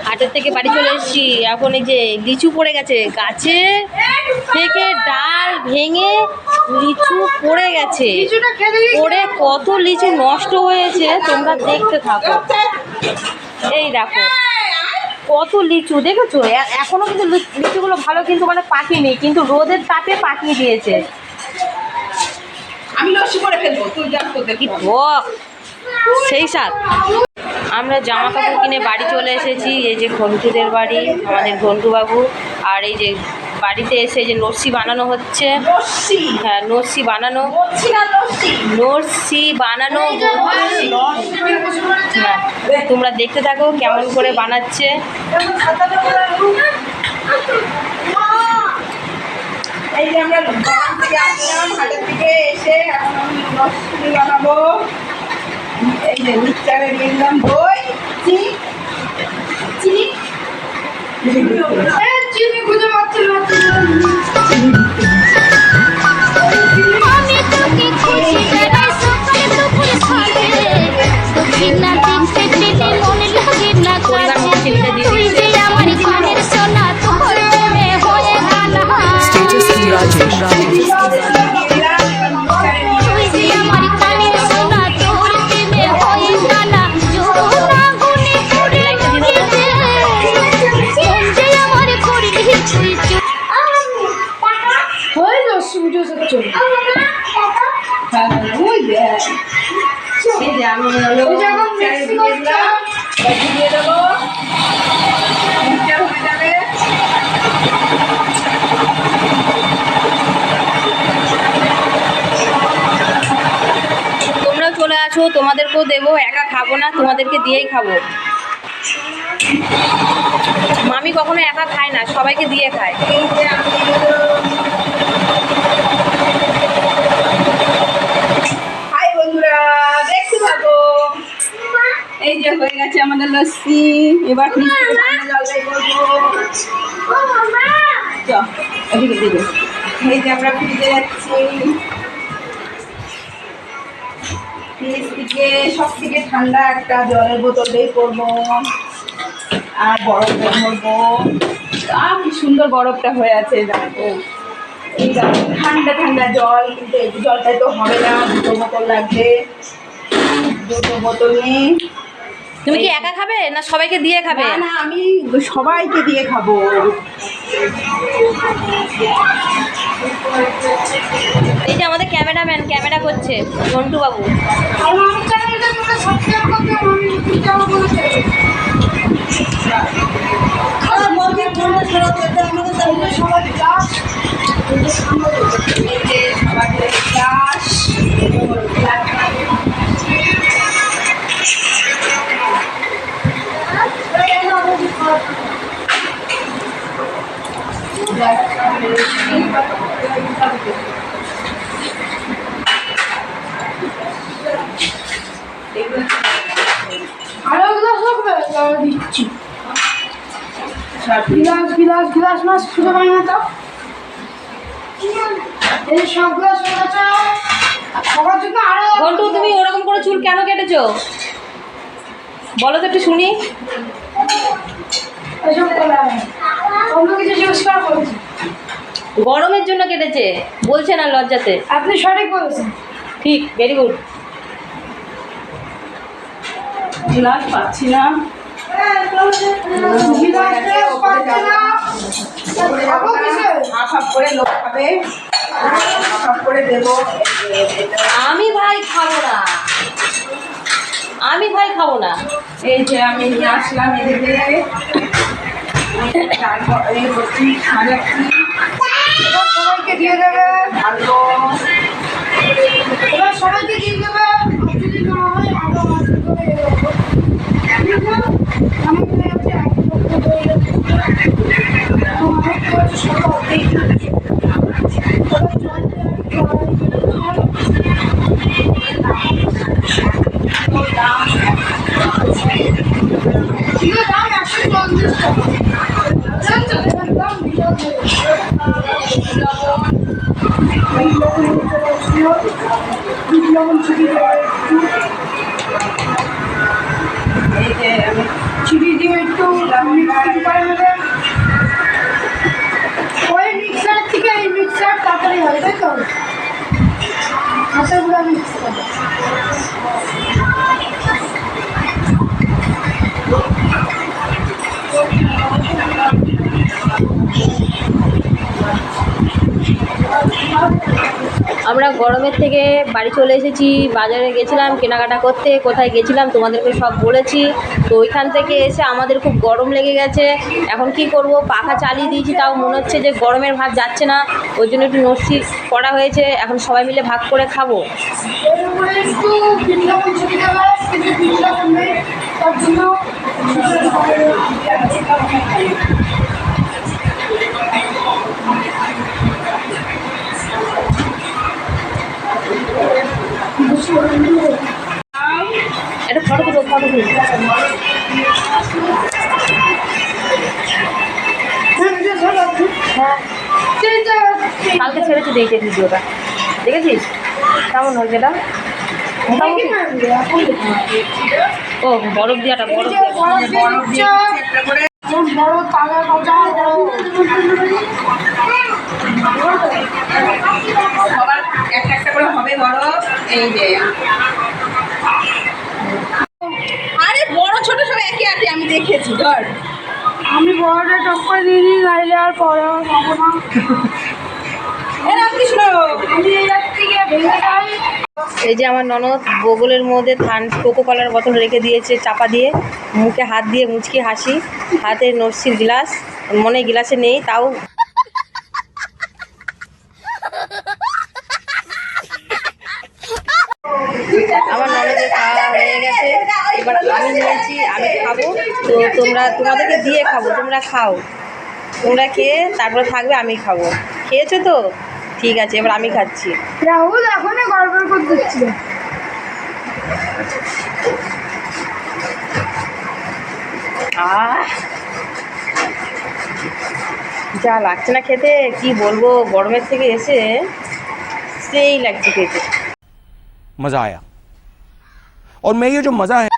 হাটের থেকে বাড়ি চলে এসেছি। এখন এই যে লিচু পড়ে গেছে, গাছে থেকে ডাল ভেঙে লিচু পড়ে গেছে। পড়ে কত লিচু নষ্ট হয়েছে তোমরা দেখতে থাকো। এই দেখো কত লিচু দেখেছো, এখনো কিন্তু লিচুগুলো ভালো কিন্তু মানে পাকেনি, কিন্তু রোদের তাপে পাকিয়ে দিয়েছে। আমি লস্যি করে ফেলবো, তুই যা করতে কি টক সেই স্বাদ। আমরা জামা কাপড় কিনে বাড়ি চলে এসেছি। এই যে ঘন্টুদের বাড়ি, আমাদের ঘন্টুবাবু। আর এই যে বাড়িতে এসে যে লস্যি বানানো হচ্ছে। হ্যাঁ, লস্যি বানানো, লস্যি বানানো। হ্যাঁ, তোমরা দেখতে থাকো কেমন করে বানাচ্ছে। এই যে আমরা দোকান থেকে আসলাম, হাটের থেকে এসে এখন আমি লস্যি বানাবো। এই যে মিক্সচারে দিয়ে দিলাম দই, চিনি চিনি খুঁজে পাচ্ছিল তোমরাও চলে আসো, তোমাদেরকেও দেবো। একা খাবো না, তোমাদেরকে দিয়েই খাবো। মামি কখনো একা খায় না, সবাইকে দিয়ে খায়। হাই বন্ধুরা, দেখতে থাকো। এই যে হয়ে গেছে আমাদের লস্যি। এবার জলটাই করবো। এই যে আমরা ফ্রিজে যাচ্ছি। ফ্রিজ থেকে সব থেকে ঠান্ডা একটা জলের বোতল দিয়ে করবো আর বরফ ভরবো। কি সুন্দর বরফটা হয়ে আছে দেখো। এই ঠান্ডা ঠান্ডা জল, কিন্তু এই জলটাই তো হবে না, দুটো বোতল লাগবে। দুটো বোতল নিয়ে। তুমি কি একা খাবে না সবাইকে দিয়ে খাবে? না, আমি সবাইকে দিয়ে খাবো। এই যে আমাদের ক্যামেরাম্যান ক্যামেরা করছে, ঘন্টু বাবু। গ্লাস মাছ খুঁজে পাই না তো। এই সব গ্লাস সবার জন্য আরো। ঘন্টু, তুমি ওরকম করে চুল কেন কেটেছো বলো তো একটু শুনি। গরমের জন্য কেটেছে, বলছে না লজ্জাতে। আপনি সঠিক বলেছেন। ঠিক, ভেরি গুড। গ্লাস পাচ্ছি না। করে লোক খাবে, সব করে দেবো। আমি ভাই খাবো না, আমি ভাই খাবো না। এই যে আমি নিয়ে আসলাম এদিকে। সবাইকে দিয়ে দেবে, ভালো। এবার সবাইকে দিয়ে দেবে। যদি না হয় আরো আমরা গরমের থেকে বাড়ি চলে এসেছি, বাজারে গেছিলাম কেনাকাটা করতে, কোথায় গেছিলাম তোমাদেরকে সব বলেছি। তো ওইখান থেকে এসে আমাদের খুব গরম লেগে গেছে। এখন কি করব, পাখা চালিয়ে দিয়েছি, তাও মনে হচ্ছে যে গরমের ভাব যাচ্ছে না। ওই জন্য একটু নস্যি করা হয়েছে, এখন সবাই মিলে ভাগ করে খাবো। একটু বৃন্দাবন ছবি দেওয়া কিন্তু বৃন্দাবন নেই, তার জন্য একটা ফটো তুলো, ফটো তুলো। হ্যাঁ, কালকে ছেড়েছি, দেখে ভিডিওটা দেখেছিস কেমন হয়েছে এটা? মোটামুটি ও বরফ দিয়াটা, বরফ দিয়া। বড় তাজা তাজা সবার একটা একটা করে হবে বড়। এই যে আরে বড় ছোট সব একই আছে, আমি দেখেছি। ধর আমি বড়টা টপ্পা দিয়ে দিই, গাইলে আর পরে পাবো না। রামকৃষ্ণ, আমি এই রাত থেকে ভেঙে যাই। এই যে আমার ননদ বগলের মধ্যে কোকো কলার বোতল রেখে দিয়েছে চাপা দিয়ে, মুখে হাত দিয়ে মুচকি হাসি, হাতে নরসির গ্লাস, মনে গ্লাসে নেই তাও। আমার ননদের খাওয়া হয়ে গেছে, এবার আমি নিয়েছি, আমি খাবো। তো তোমাদেরকে দিয়ে খাবো, তোমরা খাও, তোমরা খেয়ে তারপরে থাকবে, আমি খাবো। খেয়েছো তো? ঠিক আছে, এবার আমি খাচ্ছি। রাহুল এখনই গড়বড় করে দিচ্ছিল। আহ, যা লাগছে না খেতে, কি বলবো, গরমের থেকে এসে সেই লাগছে খেতে। मज़ा आया और मैं ये जो मज़ा है